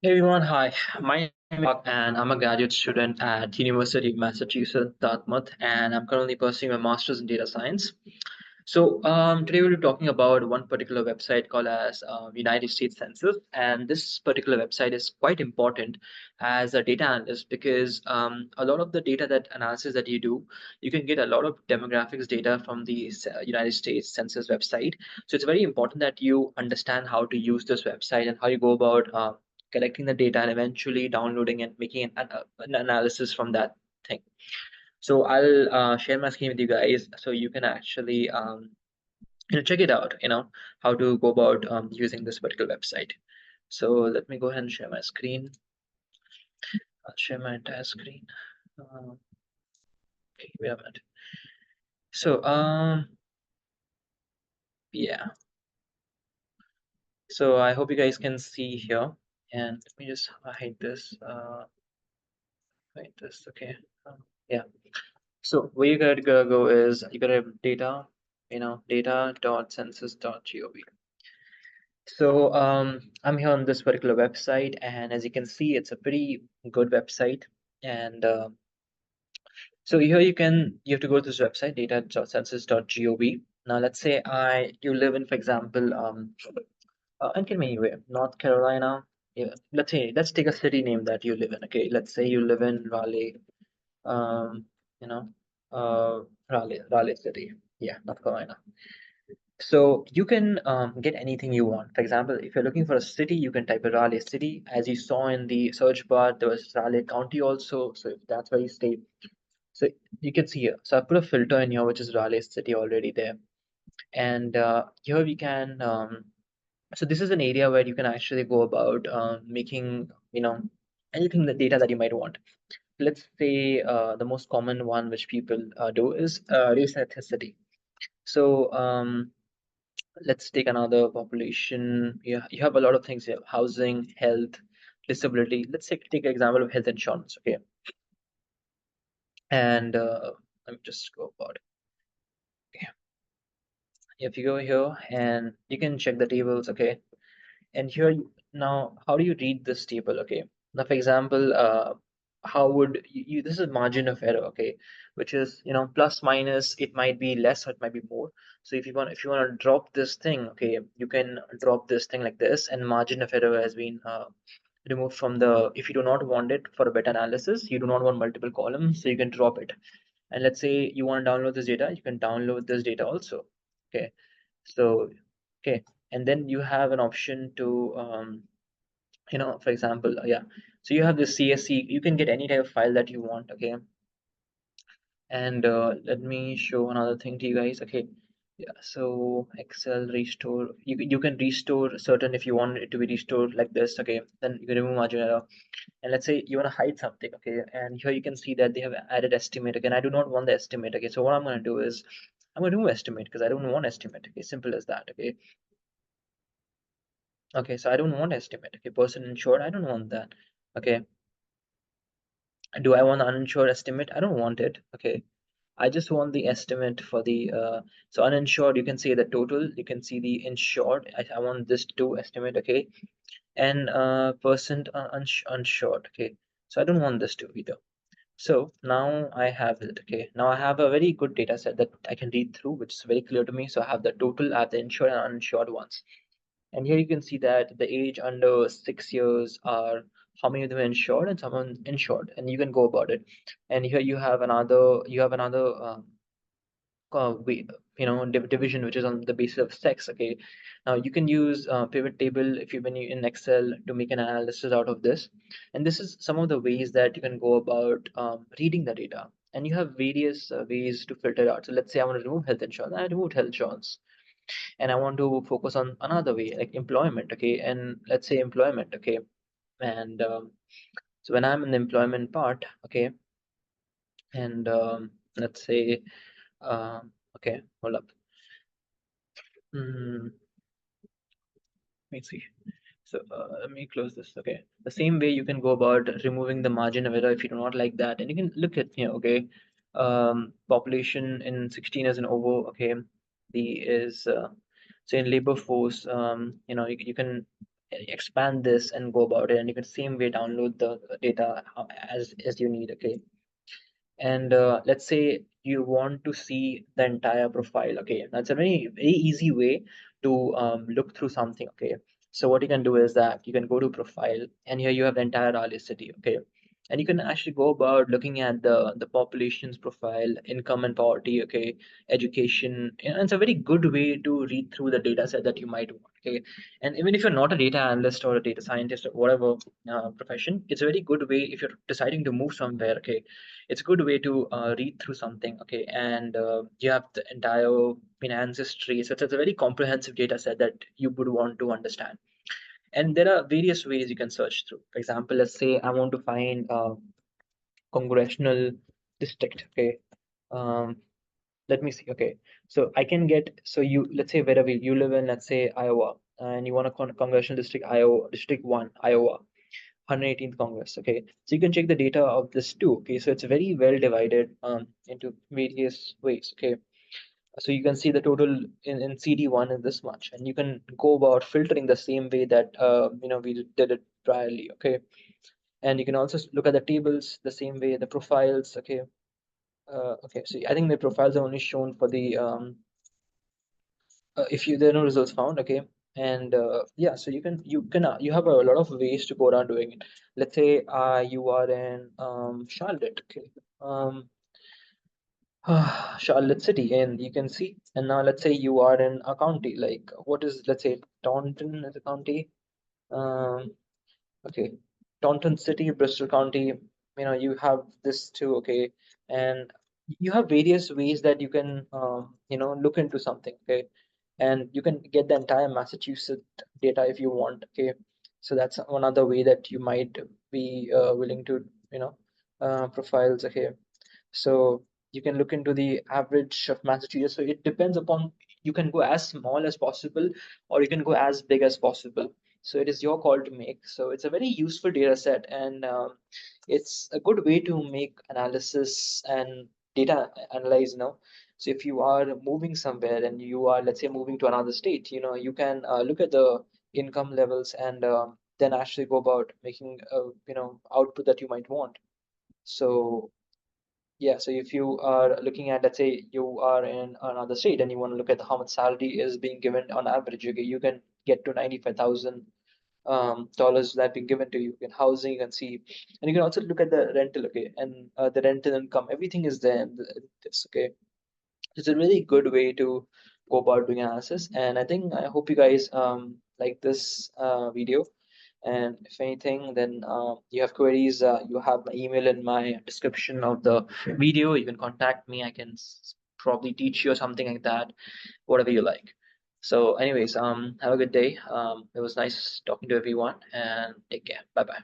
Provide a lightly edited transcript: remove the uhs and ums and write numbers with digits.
Hey everyone, hi. My name is Mark and I'm a graduate student at University of Massachusetts, Dartmouth, and I'm currently pursuing my master's in data science. Today we'll be talking about one particular website called as United States Census, and this particular website is quite important as a data analyst because a lot of the data that analysis that you do, you can get a lot of demographics data from the United States Census website. So it's very important that you understand how to use this website and how you go about collecting the data and eventually downloading and making an analysis from that thing. So I'll share my screen with you guys so you can actually check it out, how to go about using this particular website. So let me go ahead and share my screen. I'll share my entire screen. Okay, wait a minute. So yeah, so I hope you guys can see here, and let me just hide this. Okay. Yeah. So where you gotta go is you gotta have data, data.census.gov. So I'm here on this particular website, and as you can see, it's a pretty good website. And so here you have to go to this website, data.census.gov. Now let's say you live in, for example, and can be anywhere, North Carolina. Yeah, let's take a city name that you live in. Okay, let's say you live in Raleigh, um, you know, Raleigh City. Yeah, North Carolina. So you can get anything you want. For example, if you're looking for a city, you can type in Raleigh City. As you saw in the search bar, there was Raleigh County also. So if that's where you stay, so you can see here. So I put a filter in here, which is Raleigh City already there. And here we can, so this is an area where you can actually go about making, anything the data that you might want. Let's say the most common one which people do is race ethnicity. So let's take another population. You have a lot of things here: housing, health, disability. Let's take an example of health insurance. Okay, and let me just go about it. Okay, if you go here and you can check the tables. Okay, and here now, how do you read this table? Okay, now for example, how would this is margin of error. Okay, which is plus minus. It might be less or it might be more. So if you want to drop this thing, okay, you can drop this thing like this, and margin of error has been removed from the. If you do not want it for a better analysis, you do not want multiple columns, so you can drop it. And let's say you want to download this data, you can download this data also. Okay, so okay, and then you have an option to for example, yeah, so you have the CSC. You can get any type of file that you want. Okay, and let me show another thing to you guys. Okay, yeah, so Excel restore, you can restore certain if you want it to be restored like this. Okay, then you can remove margin error. And let's say you want to hide something. Okay, and here you can see that they have added estimate. Again, I do not want the estimate. Okay, so what I'm going to do is I'm going to remove estimate because I don't want estimate. Okay, simple as that. Okay, okay, so I don't want estimate. Okay, person insured, I don't want that. Okay, do I want the uninsured estimate? I don't want it. Okay, I just want the estimate for the so uninsured. You can see the total. You can see the insured. I want this to estimate. Okay, and percent uninsured. Okay, so I don't want this to either. So now I have it. Okay, now I have a very good data set that I can read through, which is very clear to me. So I have the total, I have the insured and uninsured ones. And here you can see that the age under 6 years are how many of them are insured and someone insured, and you can go about it. And here you have another division which is on the basis of sex. Okay, now you can use pivot table if you when you in Excel to make an analysis out of this. And this is some of the ways that you can go about reading the data. And you have various ways to filter it out. So let's say I want to remove health insurance. I removed health insurance, and I want to focus on another way like employment. Okay, and let's say employment. Okay, and so when I'm in the employment part. Okay, and let's say okay, hold up. Let me see. So let me close this. Okay, the same way you can go about removing the margin of error if you do not like that, and you can look at okay, population in 16 years and over. Okay, the is so in labor force, you can expand this and go about it, and you can same way download the data as you need. Okay, and let's say you want to see the entire profile. Okay, that's a very easy way to look through something. Okay, so what you can do is that you can go to profile, and here you have the entire Raleigh city. Okay, and you can actually go about looking at the population's profile, income and poverty. Okay, education, and it's a very good way to read through the data set that you might want. Okay, and even if you're not a data analyst or a data scientist or whatever profession, it's a very good way if you're deciding to move somewhere. Okay, it's a good way to read through something. Okay, and you have the entire finance history, so it's a very comprehensive data set that you would want to understand. And there are various ways you can search through. For example, let's say I want to find congressional district. Okay, um, let me see. Okay, so I can get, so you, let's say wherever you live in, let's say Iowa, and you want a congressional district, Iowa, district 1 Iowa, 118th Congress. Okay, so you can check the data of this too. Okay, so it's very well divided into various ways. Okay, so you can see the total in CD1 is this much, and you can go about filtering the same way that we did it priorly. Okay, and you can also look at the tables the same way, the profiles. Okay, okay, so I think the profiles are only shown for the if you there are no results found. Okay, and yeah, so you have a lot of ways to go around doing it. Let's say you are in Charlotte. Okay, um Charlotte city, and you can see, and now let's say you are in a county, like what is, let's say Taunton is a county. um Okay, Taunton City, Bristol County, you have this too. Okay, and you have various ways that you can, look into something. Okay, and you can get the entire Massachusetts data if you want. Okay, so that's another way that you might be willing to, profiles. Okay, so you can look into the average of Massachusetts. So it depends upon, you can go as small as possible or you can go as big as possible. So it is your call to make. So it's a very useful data set, and it's a good way to make analysis and data analyze. So if you are moving somewhere and you are, let's say, moving to another state, you can look at the income levels and then actually go about making output that you might want. So yeah, so if you are looking at, let's say you are in another state and you want to look at how much salary is being given on average, okay, you can get to 95,000 dollars that being given to you in housing. You can see, and you can also look at the rental. Okay, and the rental income, everything is there in this. Okay, it's a really good way to go about doing analysis, and I hope you guys like this video. And if anything, then you have queries, you have my email in my description of the video. You can contact me. I can probably teach you or something like that, whatever you like. So anyways, have a good day. It was nice talking to everyone, and take care. Bye bye.